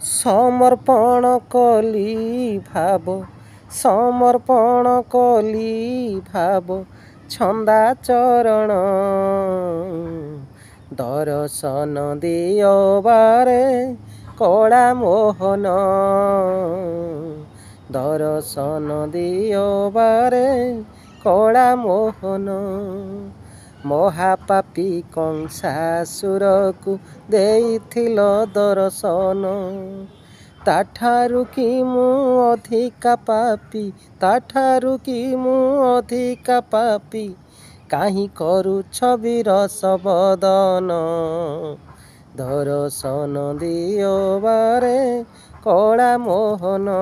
ସମର୍ପଣ କଲି ଭାବ, ସମର୍ପଣ କଲି ଭାବ, ଛନ୍ଦା ଚରଣ ଦର୍ଶନ ଦିଅ ବାରେ କଳା ମୋହନ, ଦର୍ଶନ ଦିଅ ବାରେ କଳା ମୋହନ। ମହାପାପୀ କଂସାସୁରକୁ ଦେଇଥିଲ ଦର୍ଶନ, ତାଠାରୁ କି ମୁଁ ଅଧିକା ପାପୀ, ତାଠାରୁ କି ମୁଁ ଅଧିକା ପାପୀ, କାହିଁ କରୁଛ ବିରସ ବଦନ। ଦର୍ଶନ ଦିଅ ବାରେ କଳା ମୋହନ,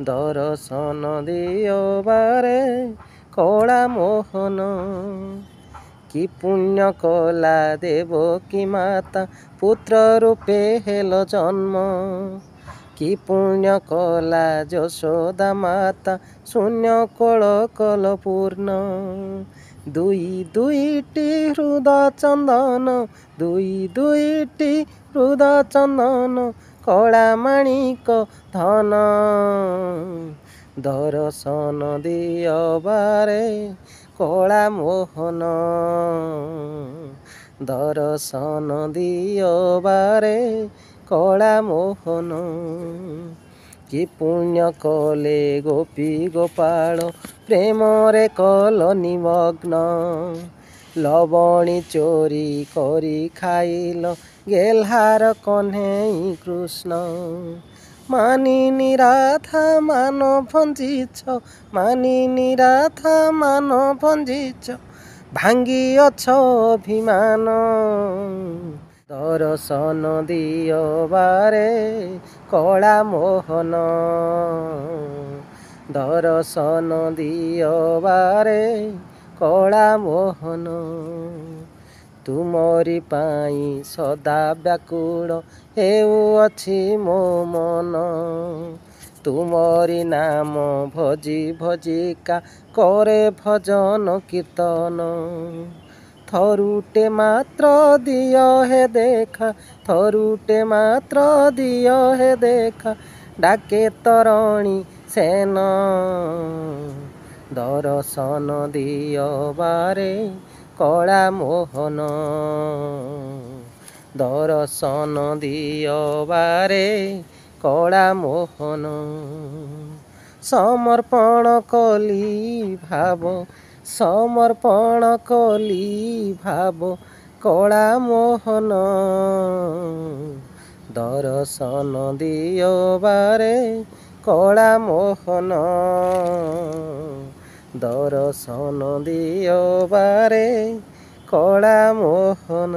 ଦର୍ଶନ ଦିଅ ବାରେ କଳା ମୋହନ। କି ପୁଣ୍ୟ କଲା ଦେବକୀ ମାତା ପୁତ୍ର ରୂପେ ହେଲ ଜନ୍ମ, କି ପୁଣ୍ୟ କଲା ଯଶୋଦା ମାତା ଶୂନ୍ୟ କୋଳ କଲ ପୂର୍ଣ୍ଣ। ଦୁଇ ଦୁଇଟି ହୃଦ ଚନ୍ଦନ, ଦୁଇ ଦୁଇଟି ହୃଦ ଚନ୍ଦନ, କଳା ମାଣିକ ଧନ। ଦର୍ଶନ ଦିଅ ବାରେ କଳା ମୋହନ, ଦର୍ଶନ ଦିଅ ବାରେ କଳା ମୋହନ। କି ପୁଣ୍ୟ କଲେ ଗୋପୀ ଗୋପାଳ ପ୍ରେମରେ କଲ ନିମଗ୍ନ, ଲବଣୀ ଚୋରି କରି ଖାଇଲ ଗେହ୍ଲାର କହ୍ନେଇ କୃଷ୍ଣ। ମାନିନୀ ରାଧା ମାନ ଭଞ୍ଜିଛ, ମାନିନୀ ରାଧା ମାନ ଭଞ୍ଜିଛ, ଭାଙ୍ଗିଅଛ ଅଭିମାନ। ଦର୍ଶନ ଦିଅ ବାରେ କଳା ମୋହନ, ଦର୍ଶନ ଦିଅ ବାରେ କଳା ମୋହନ। ତୁମରି ପାଇଁ ସଦା ବ୍ୟାକୁଳ ହେଉଅଛି ମୋ ମନ, ତୁମରି ନାମ ଭଜି ଭଜିକା କରେ ଭଜନ କୀର୍ତ୍ତନ। ଥରୁଟେ ମାତ୍ର ଦିଅ ହେ ଦେଖା, ଥରୁଟେ ମାତ୍ର ଦିଅ ହେ ଦେଖା, ଡାକେ ତରଣୀ ସେନ। ଦର୍ଶନ ଦିଅ ବାରେ କଳା ମୋହନ, ଦର୍ଶନ ଦିଅ ବାରେ କଳା ମୋହନ। ସମର୍ପଣ କଲି ଭାବ, ସମର୍ପଣ କଲି ଭାବ, କଳା ମୋହନ। ଦର୍ଶନ ଦିଅ ବାରେ କଳା ମୋହନ, ଦର୍ଶନ ଦିଅ ବାରେ କଳା ମୋହନ।